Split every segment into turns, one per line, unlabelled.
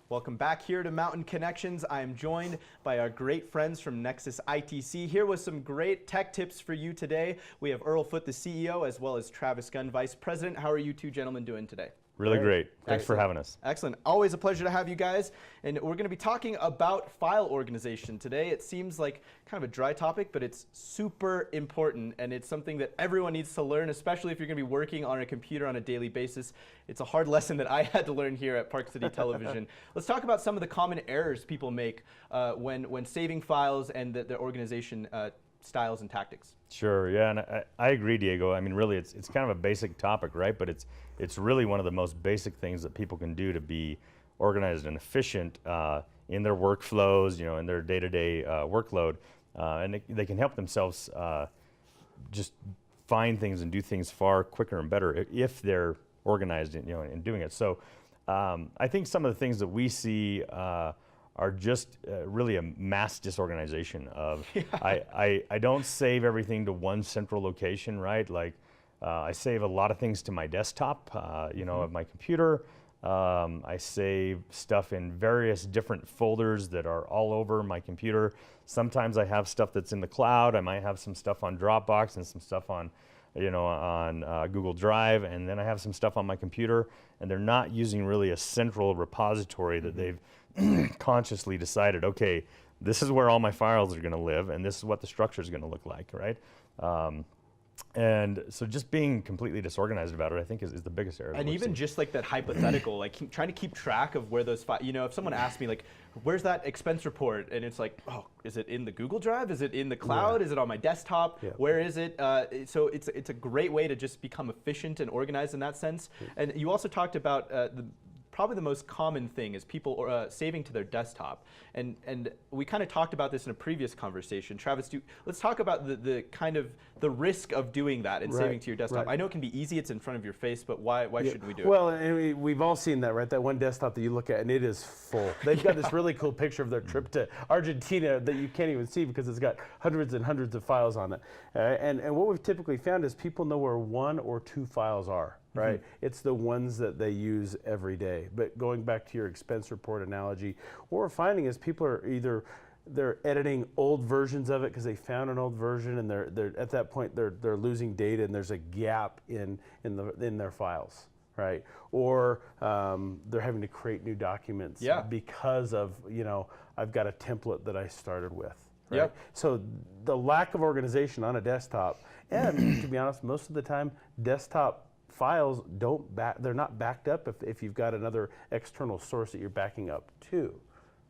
Welcome back here to Mountain Connections. I am joined by our great friends from Nexus ITC. Here with some great tech tips for you today. We have Earl Foote, the CEO, as well as Travis Gunn, Vice President. How are you two gentlemen doing today?
Really great. Thanks for having us.
Excellent. Always a pleasure to have you guys. And we're going to be talking about file organization today. It seems like kind of a dry topic, but it's super important. And it's something that everyone needs to learn, especially if you're going to be working on a computer on a daily basis. It's a hard lesson that I had to learn here at Park City Television. Let's talk about some of the common errors people make when saving files and the organization styles and tactics.
Sure, yeah, and I agree, Diego. I mean, really, it's kind of a basic topic, right? But it's really one of the most basic things that people can do to be organized and efficient in their workflows, in their day-to-day workload, and they can help themselves just find things and do things far quicker and better if they're organized, in doing it. So, I think some of the things that we see are just really a mass disorganization of, I don't save everything to one central location, right? Like I save a lot of things to my desktop, of my computer. I save stuff in various different folders that are all over my computer. Sometimes I have stuff that's in the cloud. I might have some stuff on Dropbox and some stuff on Google Drive, and then I have some stuff on my computer, and they're not using really a central repository that they've consciously decided, okay, this is where all my files are going to live, and this is what the structure is going to look like, right? And so just being completely disorganized about it, I think, is the biggest error.
And even just like that hypothetical, like trying to keep track of where those files, if someone asks me like, where's that expense report? And it's like, oh, is it in the Google Drive? Is it in the cloud? Is it on my desktop? Where is it? So it's a great way to just become efficient and organized in that sense. And you also talked about probably the most common thing is people saving to their desktop. And we kind of talked about this in a previous conversation. Travis, let's talk about the kind of the risk of doing that and saving to your desktop. I know it can be easy, it's in front of your face, but why shouldn't we do it?
Well, and we've all seen that, right? That one desktop that you look at and it is full. They've got this really cool picture of their trip to Argentina that you can't even see because it's got hundreds and hundreds of files on it. And what we've typically found is people know where one or two files are. Right? It's the ones that they use every day. But going back to your expense report analogy, what we're finding is people are they're editing old versions of it because they found an old version, and they're at that point they're losing data, and there's a gap in their files, right? Or they're having to create new documents because of I've got a template that I started with. Right? So the lack of organization on a desktop, and to be honest, most of the time desktop files they're not backed up if you've got another external source that you're backing up to.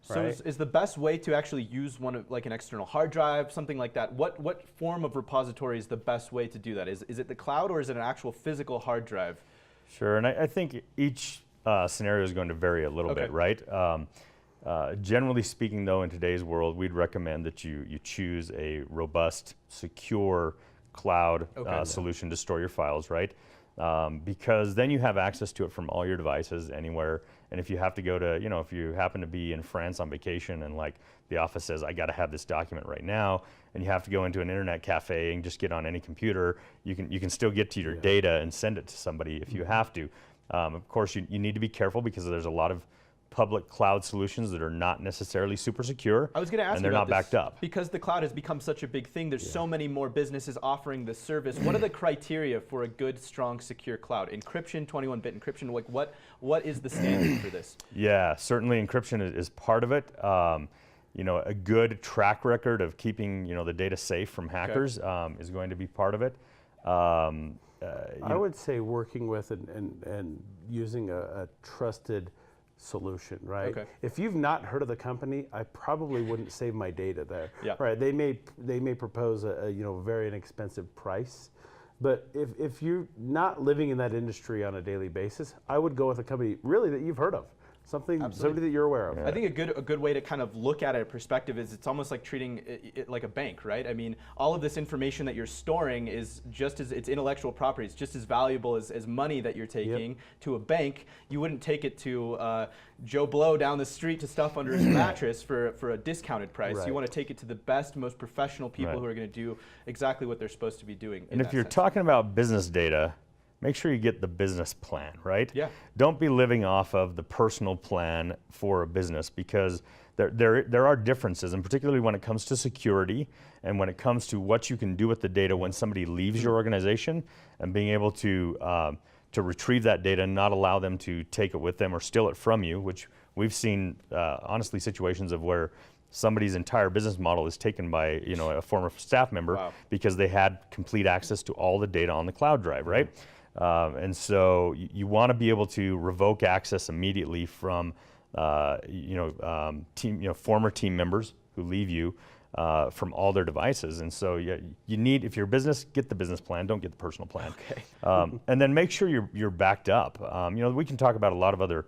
So is the best way to actually use one of like an external hard drive, something like that? What form of repository is the best way to do that? Is it the cloud, or is it an actual physical hard drive?
Sure, and I think each scenario is going to vary a little bit, right? Generally speaking, though, in today's world, we'd recommend that you choose a robust, secure cloud solution to store your files, right? Because then you have access to it from all your devices anywhere. And if you have to go to, if you happen to be in France on vacation and like the office says, I got to have this document right now, and you have to go into an internet cafe and just get on any computer, you can still get to your data and send it to somebody if you have to. Of course, you need to be careful because there's a lot of public cloud solutions that are not necessarily super secure.
I was going to ask
and they're not backed up.
Because the cloud has become such a big thing, there's so many more businesses offering this service. What are the criteria for a good, strong, secure cloud? Encryption, 21-bit encryption, like what is the standard for this? Yeah,
certainly encryption is part of it. A good track record of keeping the data safe from hackers is going to be part of it.
I would say working with and using a trusted solution, right? If you've not heard of the company, I probably wouldn't save my data there. Right? They may propose a very inexpensive price, but if you're not living in that industry on a daily basis, I would go with a company really that you've heard of. Somebody that you're aware of.
I think a good way to kind of look at it, a perspective, is it's almost like treating it like a bank, right? I mean, all of this information that you're storing is just as, it's intellectual property, it's just as valuable as money that you're taking to a bank. You wouldn't take it to Joe Blow down the street to stuff under his mattress for a discounted price. You want to take it to the best, most professional people who are going to do exactly what they're supposed to be doing.
And if you're talking about business data, make sure you get the business plan, right?
Yeah.
Don't be living off of the personal plan for a business, because there are differences, and particularly when it comes to security and when it comes to what you can do with the data when somebody leaves your organization, and being able to retrieve that data and not allow them to take it with them or steal it from you, which we've seen honestly situations of where somebody's entire business model is taken by a former staff member.
Wow.
Because they had complete access to all the data on the cloud drive, right? And so you want to be able to revoke access immediately from former team members who leave you from all their devices. And so you need, if you're a business, get the business plan, don't get the personal plan.
Okay.
And then make sure you're backed up. We can talk about a lot of other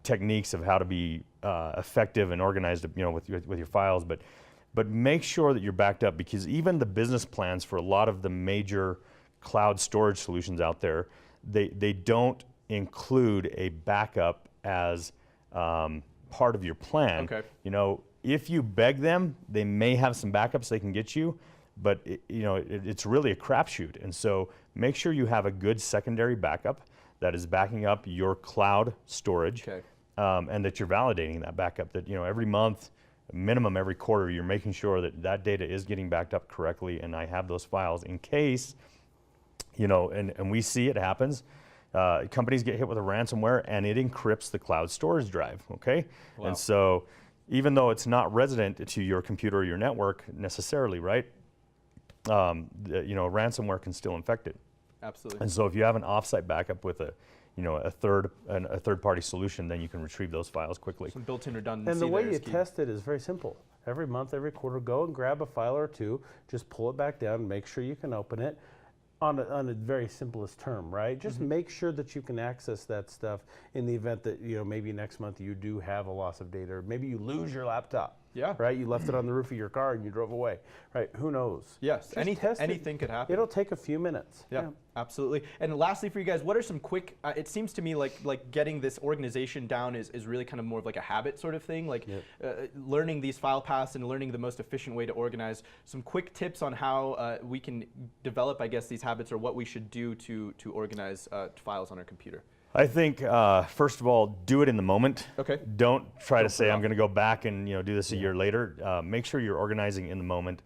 techniques of how to be effective and organized, with your files, but make sure that you're backed up, because even the business plans for a lot of the major cloud storage solutions out there, they don't include a backup as part of your plan.
Okay.
If you beg them, they may have some backups they can get you, but it's really a crapshoot. And so make sure you have a good secondary backup that is backing up your cloud storage.
Okay.
And that you're validating that backup, that every month, minimum every quarter, you're making sure that data is getting backed up correctly, and I have those files in case, and we see it happens. Companies get hit with a ransomware and it encrypts the cloud storage drive, okay?
Wow.
And so even though it's not resident to your computer or your network necessarily, right? Ransomware can still infect it.
Absolutely.
And so if you have an offsite backup with a third-party solution, then you can retrieve those files quickly.
Some built-in redundancy.
And the way
there
you
is key.
test it is very simple. Every month, every quarter, go and grab a file or two, just pull it back down, make sure you can open it on a very simplest term, right? Just make sure that you can access that stuff in the event that, maybe next month you do have a loss of data, or maybe you lose your laptop.
Yeah.
Right? You left it on the roof of your car and you drove away. Right? Who knows?
Yes.
Just test it.
Anything could happen.
It'll take a few minutes.
Yeah, absolutely. And lastly for you guys, what are some quick, it seems to me like getting this organization down is really kind of more of like a habit sort of thing, like learning these file paths and learning the most efficient way to organize. Some quick tips on how we can develop, I guess, these habits, or what we should do to organize files on our computer.
I think, first of all, do it in the moment.
Okay.
Don't try to say, I'm going to go back and do this a year later. Make sure you're organizing in the moment.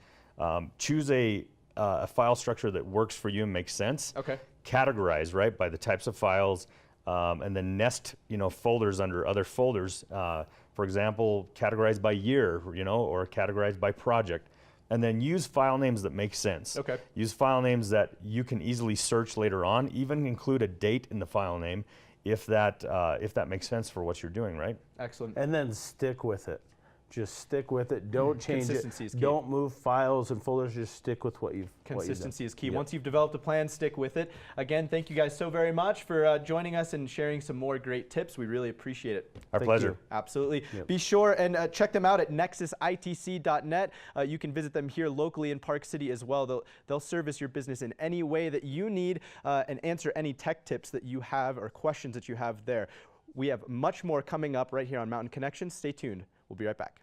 Choose a file structure that works for you and makes sense.
Okay.
Categorize, right, by the types of files, and then nest, folders under other folders. For example, categorize by year, or categorize by project. And then use file names that make sense.
Okay.
Use file names that you can easily search later on. Even include a date in the file name if that makes sense for what you're doing, right?
Excellent.
And then stick with it. Just stick with it. Don't change
Consistency
it.
is key.
Don't move files and folders. Just stick with what you've
Consistency is key.
Yep.
Once you've developed a plan, stick with it. Again, thank you guys so very much for joining us and sharing some more great tips. We really appreciate it.
Our pleasure.
you.
Absolutely.
Yep.
Be sure and check them out at nexusitc.net. You can visit them here locally in Park City as well. They'll service your business in any way that you need and answer any tech tips that you have or questions that you have there. We have much more coming up right here on Mountain Connection. Stay tuned. We'll be right back.